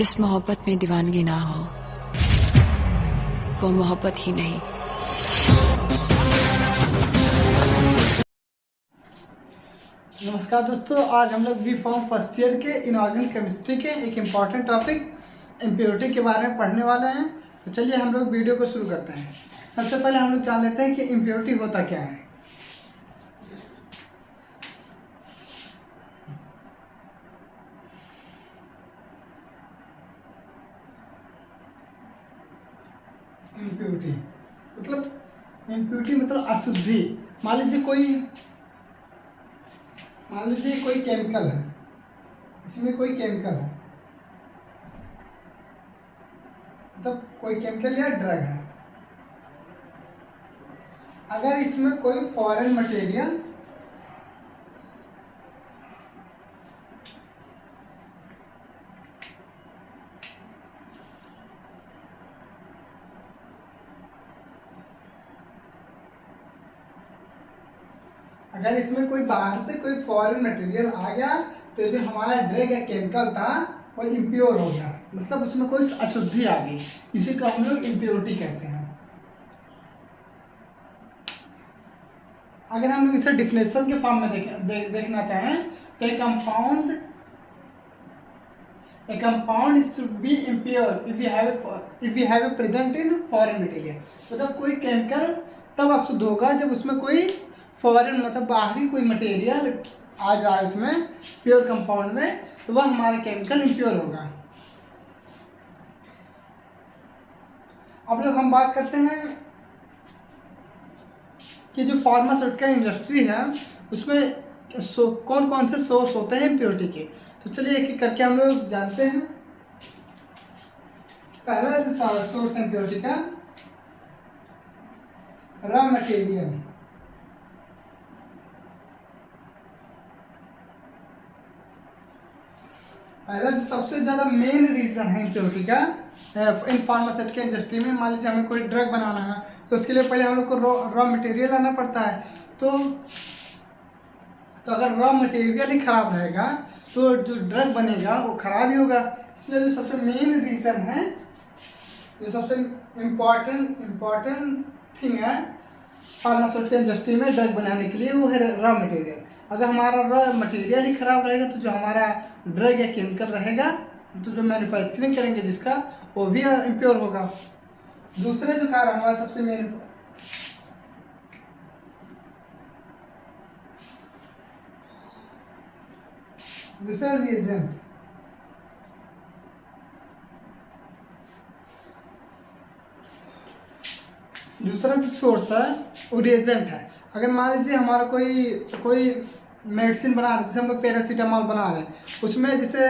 जिस मोहब्बत में दीवानगी ना हो वो मोहब्बत ही नहीं। नमस्कार दोस्तों, आज हम लोग बी फॉर्म फर्स्ट ईयर के इनऑर्गेनिक केमिस्ट्री के एक इम्पॉर्टेंट टॉपिक इम्प्योरिटी के बारे में पढ़ने वाले हैं। तो चलिए हम लोग वीडियो को शुरू करते हैं। सबसे पहले हम लोग जान लेते हैं कि इम्प्योरिटी होता क्या है। इम्प्योरिटी मतलब अशुद्धि। मान लीजिए कोई केमिकल है, इसमें कोई केमिकल है, मतलब कोई केमिकल या ड्रग है। अगर इसमें कोई फॉरेन मटेरियल अगर इसमें कोई बाहर से कोई फॉरेन मटेरियल आ गया तो जो हमारा ड्रग या केमिकल था वो इम्प्योर हो गया, मतलब उसमें कोई अशुद्धि आ गई। इसी को हम लोग इम्प्योरिटी कहते हैं। अगर हम लोग इसे डिफिनेशन के फॉर्म में देखना चाहें तो a compound should be impure if we have present in foreign material. मतलब कोई केमिकल तब अशुद्ध होगा जब उसमें कोई फॉरेन मतलब बाहरी कोई मटेरियल आ जाए उसमें प्योर कंपाउंड में, तो वह हमारा केमिकल इम्प्योर होगा। अब लोग हम बात करते हैं कि जो फार्मास्यूटिकल इंडस्ट्री है उसमें कौन कौन से सोर्स होते हैं इम्प्योरिटी के। तो चलिए एक एक करके हम लोग जानते हैं। पहला जो सोर्स है इम्प्योरिटी का, रॉ मटेरियल। पहला जो सबसे ज़्यादा मेन रीज़न है इम्प्योरिटी का इन फार्मास्यूटिकल इंडस्ट्री में, मान लीजिए हमें कोई ड्रग बनाना है तो उसके लिए पहले हम लोग को रॉ मटेरियल लाना पड़ता है। तो अगर रॉ मटेरियल ही खराब रहेगा तो जो ड्रग बनेगा वो खराब ही होगा। इसलिए जो सबसे मेन रीज़न है, जो सबसे इम्पॉर्टेंट थिंग है फार्मास्यूटिकल इंडस्ट्री में ड्रग बनाने के लिए वो है रॉ मटेरियल। अगर हमारा रॉ मटेरियल ही खराब रहेगा तो जो हमारा ड्रग या केमिकल रहेगा तो जो मैन्युफैक्चरिंग करेंगे जिसका वो भी इम्प्योर होगा। दूसरे जो कारण हमारा सबसे मेन दूसरा रीजन दूसरा जो सोर्स है वो रिएजेंट है। अगर मान लीजिए हमारा कोई मेडिसिन बना रहे हैं, जैसे हम लोग पैरासीटामॉल बना रहे हैं, उसमें जैसे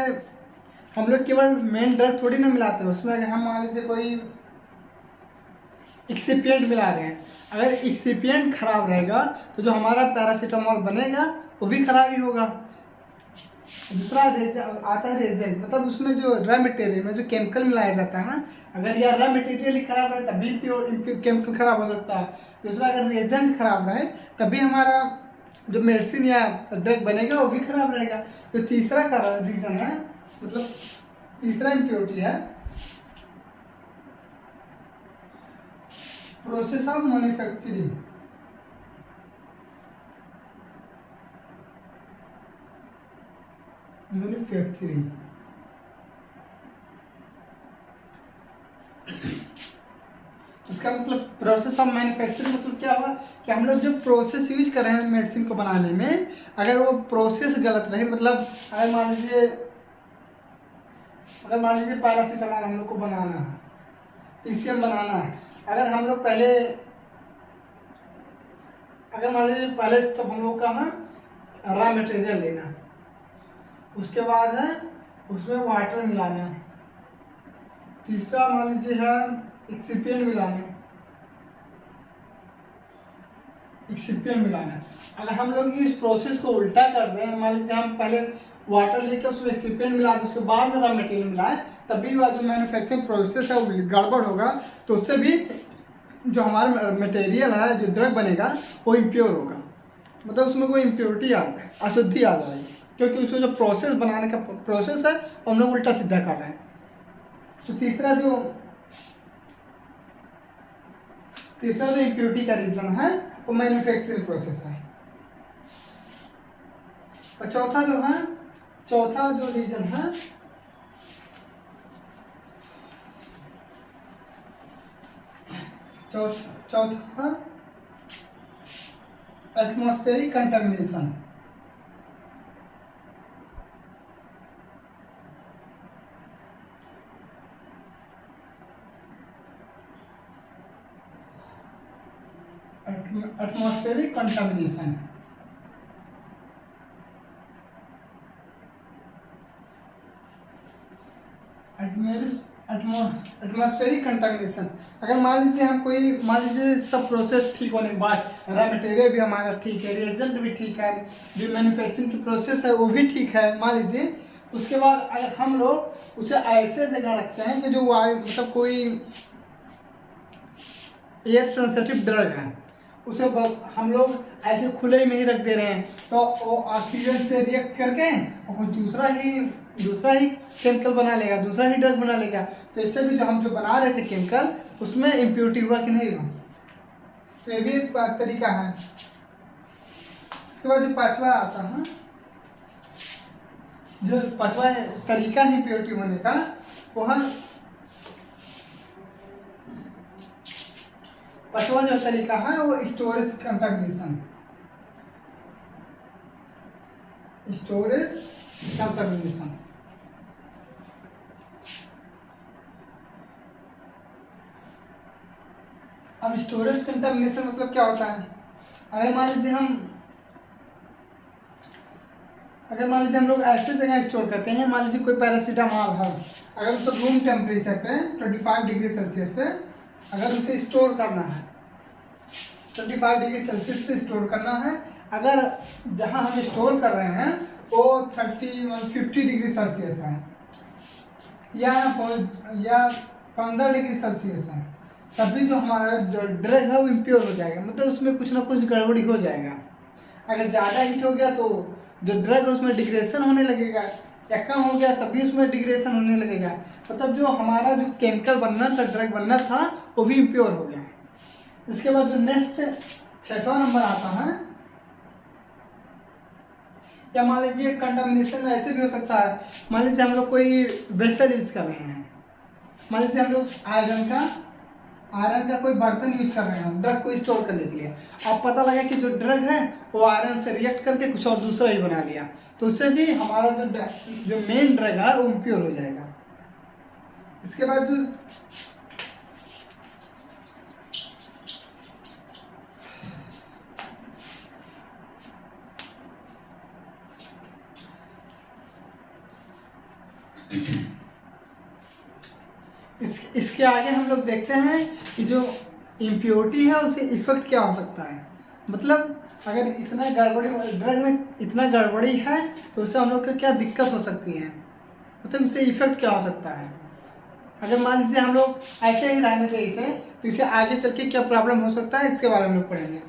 हम लोग केवल मेन ड्रग थोड़ी ना मिलाते हैं, उसमें अगर हम मान लीजिए कोई एक्सिपिएंट मिला रहे हैं, अगर एक्सिपिएंट खराब रहेगा तो जो हमारा पैरासीटामॉल बनेगा वो भी खराब ही होगा। दूसरा आता है रेजेंट, मतलब उसमें जो रॉ मटेरियल में जो केमिकल मिलाया जाता है, अगर यह रॉ मटेरियल ही खराब रहे तभी प्योर केमिकल खराब हो सकता है। दूसरा अगर रेजेंट खराब रहे तभी हमारा जो मेडिसिन या ड्रग बनेगा वो भी खराब रहेगा। तो तीसरा का रीज़न है, मतलब तीसरा इम्प्योरिटी है प्रोसेस ऑफ मैन्युफैक्चरिंग। इसका मतलब प्रोसेस ऑफ मैन्युफैक्चरिंग मतलब क्या हुआ कि हम लोग जो प्रोसेस यूज कर रहे हैं मेडिसिन को बनाने में, अगर वो प्रोसेस गलत रहे, मतलब अगर मान लीजिए पैरासीटामॉल हम लोग को बनाना है, पीसीएम बनाना है, अगर हम लोग पहले तो हम लोग का रॉ मटेरियल लेना, उसके बाद है उसमें वाटर मिलाना, तीसरा मान लीजिए है एक्सिपिएंट मिलाना। अगर हम लोग इस प्रोसेस को उल्टा कर दें, मान लीजिए हम पहले वाटर लेके उसमें एक्सिपिएंट मिला दें, उसके बाद में रॉ मटेरियल मिलाएं, तभी वह जो मैन्युफैक्चरिंग प्रोसेस है वो गड़बड़ होगा, तो उससे भी जो हमारा मटेरियल है जो ड्रग बनेगा वो इम्प्योर होगा, मतलब उसमें कोई इम्प्योरिटी अशुद्धि आ जाएगी, क्योंकि उसमें जो प्रोसेस बनाने का प्रोसेस है हम लोग उल्टा सीधा कर रहे हैं। तो तीसरा जो इम्प्योरिटी का रीजन है वो मैन्युफैक्चरिंग प्रोसेस है। और चौथा जो रीजन है चौथा atmospheric contamination. Atmospheric contamination atmospheric contamination. अगर मान लीजिए सब प्रोसेस ठीक होने के बाद रॉ मटेरियल भी हमारा ठीक है, रिएजेंट भी ठीक है, जो मैन्युफैक्चरिंग की प्रोसेस है वो भी ठीक है, मान लीजिए, उसके बाद अगर हम लोग उसे ऐसे जगह रखते हैं कि जो वायु मतलब कोई एयर सेंसिटिव ड्रग है, उसे हम लोग ऐसे खुले में ही रख दे रहे हैं, तो वो ऑक्सीजन से रिएक्ट करके और कुछ दूसरा ही केमिकल बना लेगा, दूसरा ही ड्रग बना लेगा। तो इससे भी हम जो बना रहे थे केमिकल उसमें इम्प्योरिटी हुआ कि नहीं हुआ। तो ये भी एक तरीका है। इसके बाद जो पांचवा आता है, जो पांचवा तरीका है इम्प्योरिटी होने का, वो है पांचवा जो तरीका है वो स्टोरेज कंटामिनेशन। अब स्टोरेज कंटामिनेशन मतलब क्या होता है? अगर मान लीजिए हम लोग ऐसे जगह स्टोर करते हैं, मान लीजिए कोई पैरासीटामॉल है, अगर उसको रूम टेम्परेचर पे 25 डिग्री सेल्सियस पे अगर उसे स्टोर करना है, 25 डिग्री सेल्सियस पे स्टोर करना है, अगर जहां हम स्टोर कर रहे हैं वो 50 डिग्री सेल्सियस है या 15 डिग्री सेल्सियस है, तभी जो हमारा जो ड्रग है वो इम्प्योर हो जाएगा, मतलब उसमें कुछ ना कुछ गड़बड़ी हो जाएगा। अगर ज़्यादा हीट हो गया तो जो ड्रग है उसमें डिग्रेशन होने लगेगा, या कम हो गया तभी उसमें डिग्रेशन होने लगेगा, मतलब जो हमारा जो केमिकल बनना था, ड्रग बनना था, वो भी इम्प्योर हो गया। इसके बाद जो नेक्स्ट छठवां नंबर आता है, या मान लीजिए कंटामिनेशन ऐसे भी हो सकता है, मान लीजिए हम लोग कोई वेसल यूज कर रहे हैं, मान लीजिए हम लोग आयरन का कोई बर्तन यूज कर रहे हैं ड्रग को स्टोर करने के लिए, अब पता लगा कि जो ड्रग है वो आयरन से रिएक्ट करके कुछ और दूसरा ही बना लिया, तो उससे भी हमारा जो मेन ड्रग है वो इम्प्योर हो जाएगा। इसके बाद जो इसके आगे हम लोग देखते हैं कि जो इम्प्योरिटी है उसके इफेक्ट क्या हो सकता है। मतलब अगर इतना गड़बड़ी ड्रग में इतना गड़बड़ी है तो उससे हम लोग को क्या दिक्कत हो सकती है, मतलब इससे इफेक्ट क्या हो सकता है। अगर मान लीजिए हम लोग ऐसे ही रहने दें इसे, तो इसे आगे चल के क्या प्रॉब्लम हो सकता है, इसके बारे में हम लोग पढ़ेंगे।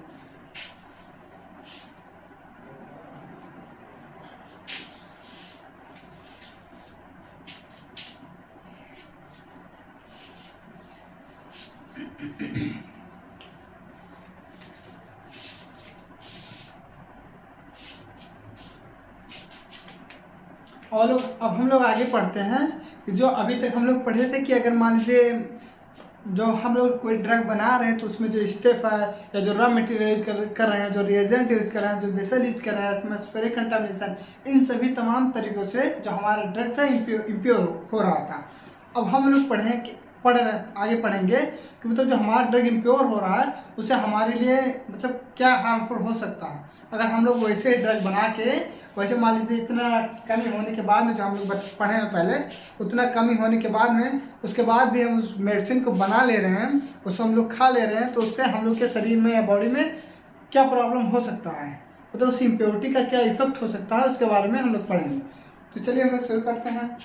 और अब हम लोग आगे पढ़ते हैं कि जो अभी तक हम लोग पढ़े थे कि अगर मान लीजिए जो हम लोग कोई ड्रग बना रहे हैं तो उसमें जो स्टेप है या जो रॉ मटेरियल यूज कर रहे हैं, जो रिएजेंट यूज कर रहे हैं, जो बेसल यूज कर रहे हैं, एटमॉस्फेरिक कंटामिनेशन, इन सभी तमाम तरीकों से जो हमारा ड्रग था इम्प्योर हो रहा था। अब हम लोग आगे पढ़ेंगे कि मतलब जो हमारा ड्रग इम्प्योर हो रहा है उससे हमारे लिए मतलब क्या हार्मफुल हो सकता है अगर हम लोग वैसे ड्रग बना के, वैसे मान लीजिए इतना कमी होने के बाद में, जो हम लोग पढ़े हैं पहले, उतना कमी होने के बाद में उसके बाद भी हम उस मेडिसिन को बना ले रहे हैं, उसको हम लोग खा ले रहे हैं, तो उससे हम लोग के शरीर में या बॉडी में क्या प्रॉब्लम हो सकता है, मतलब उस इम्प्योरिटी का क्या इफेक्ट हो सकता है, उसके बारे में हम लोग पढ़ेंगे। तो चलिए हम लोग शुरू करते हैं।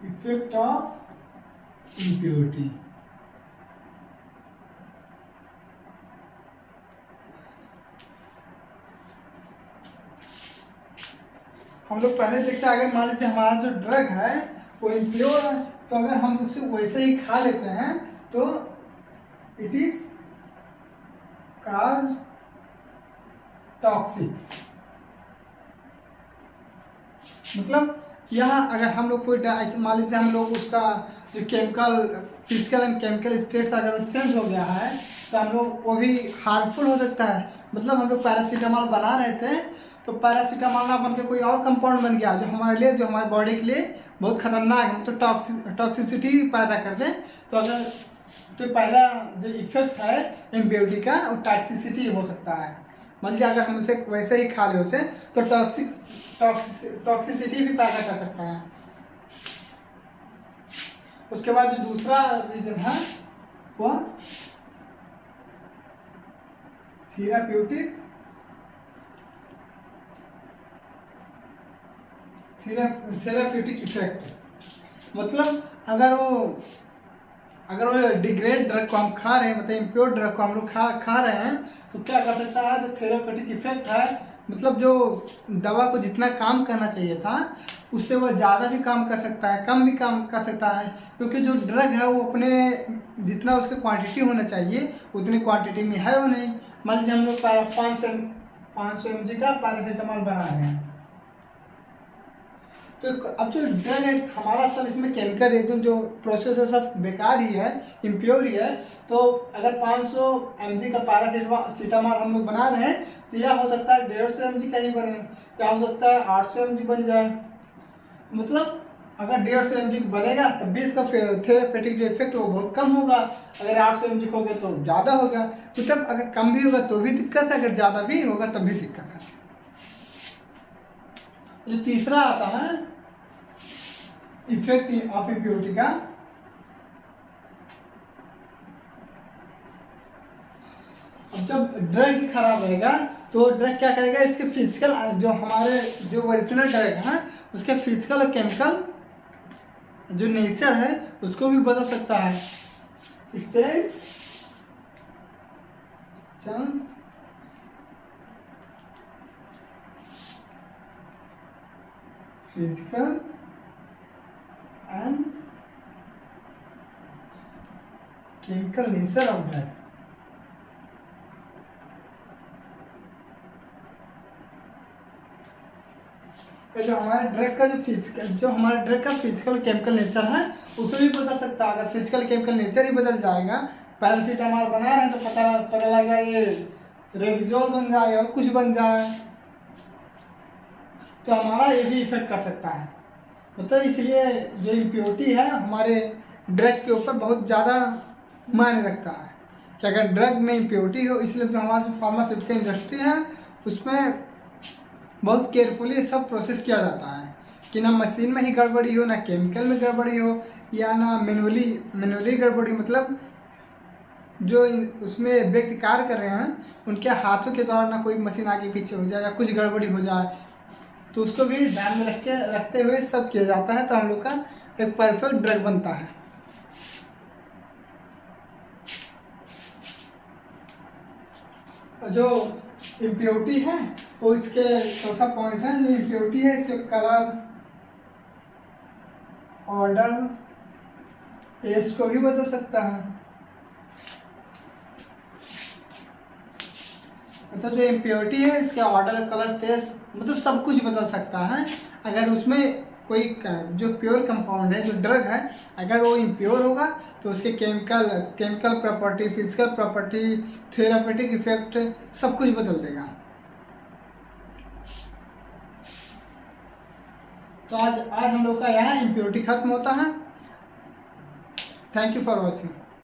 Effect of impurity. हम लोग पहले देखते हैं, अगर मान लीजिए हमारा जो ड्रग है वो इम्प्योर है, तो अगर हम उसे वैसे ही खा लेते हैं तो इट इज काज टॉक्सिक। मतलब यहाँ अगर हम लोग कोई मान लीजिए हम लोग उसका जो chemical physical and chemical state अगर चेंज हो गया है तो हम लोग वो भी हार्मफुल हो सकता है। मतलब हम लोग पैरासीटामोल बना रहे थे तो पैरासीटामोल ना बन के कोई और कंपाउंड बन गया जो हमारे लिए, जो हमारे बॉडी के लिए बहुत खतरनाक है, तो टॉक्सिसिटी पैदा कर दे। तो अगर तो पहला जो इफेक्ट है इम्प्योरिटी का वो टॉक्सिसिटी हो सकता है। मान लीजिए अगर हम उसे वैसे ही खा ले उसे तो टॉक्सिसिटी भी पैदा कर सकता है। उसके बाद जो दूसरा रीजन है वो थेराप्यूटिक इफेक्ट। मतलब अगर वो डिग्रेड ड्रग को हम खा रहे हैं, मतलब इम्प्योर ड्रग को हम लोग खा रहे हैं तो क्या कर सकता है, जो थेराप्यूटिक इफेक्ट है, मतलब जो दवा को जितना काम करना चाहिए था उससे वह ज़्यादा भी काम कर सकता है, कम भी काम कर सकता है, क्योंकि जो ड्रग है वो अपने जितना उसके क्वांटिटी होना चाहिए उतनी क्वांटिटी में है वो नहीं। मान लीजिए हम लोग 500 mg का पैरासीटामोल बना रहे हैं, तो अब जो ड्रग है हमारा सब इसमें केमिकल रिएजेंट जो प्रोसेस है सब बेकार ही है, इम्प्योर ही है। तो अगर 500 mg का पैरासीटामोल हम लोग बना रहे हैं तो यह हो सकता है 150 mg का ही बने, या हो सकता है 800 mg बन जाए। मतलब अगर 150 mg बनेगा तब भी इसका थेरापेटिक जो इफेक्ट है वो बहुत कम होगा। अगर 800 mg हो गया तो ज़्यादा होगा, मतलब अगर कम भी होगा तो भी दिक्कत है, अगर ज़्यादा भी होगा तब भी दिक्कत है। जो तीसरा आता है इफेक्ट ऑफ इम्प्योरिटी का, अब जब ड्रग ही खराब रहेगा तो ड्रग क्या करेगा, इसके फिजिकल जो हमारे जो ओरिजिनल ड्रग है उसके फिजिकल और केमिकल जो नेचर है उसको भी बदल सकता है। Physical and chemical nature of drug. जो हमारे ड्रग का जो हमारे ड्रग का फिजिकल केमिकल नेचर है उसे भी बदल सकता है। अगर फिजिकल केमिकल नेचर ही बदल जाएगा, पैरासीटामोल बना रहे हैं तो पता लगेगा ये रेविजोल बन जाए और कुछ बन जाए, तो हमारा ये भी इफेक्ट कर सकता है। मतलब इसलिए जो इम्प्योरिटी है हमारे ड्रग के ऊपर बहुत ज़्यादा मायने रखता है कि अगर ड्रग में इम्प्योरिटी हो, इसलिए जो हमारा जो फार्मास्यूटिकल इंडस्ट्री है उसमें बहुत केयरफुली सब प्रोसेस किया जाता है कि ना मशीन में ही गड़बड़ी हो, ना केमिकल में गड़बड़ी हो, या ना मैनुअली गड़बड़ी। मतलब जो उसमें व्यक्ति कार्य कर रहे हैं उनके हाथों के द्वारा ना कोई मशीन आगे पीछे हो जाए या कुछ गड़बड़ी हो जाए, तो उसको भी ध्यान में रखते हुए सब किया जाता है, तो हम लोग का एक परफेक्ट ड्रग बनता है। जो इम्प्योरिटी है वो इसके चौथा पॉइंट है, जो इम्प्योरिटी है इसके कलर, ऑर्डर, टेस्ट को भी बदल सकता है। मतलब जो इम्प्योरिटी है इसके ऑर्डर, कलर, टेस्ट, मतलब सब कुछ बदल सकता है। अगर उसमें कोई जो प्योर कंपाउंड है, जो ड्रग है, अगर वो इम्प्योर होगा तो उसके chemical property, physical property, therapeutic effect सब कुछ बदल देगा। तो आज हम लोग का यहाँ इम्प्योरिटी खत्म होता है। Thank you for watching.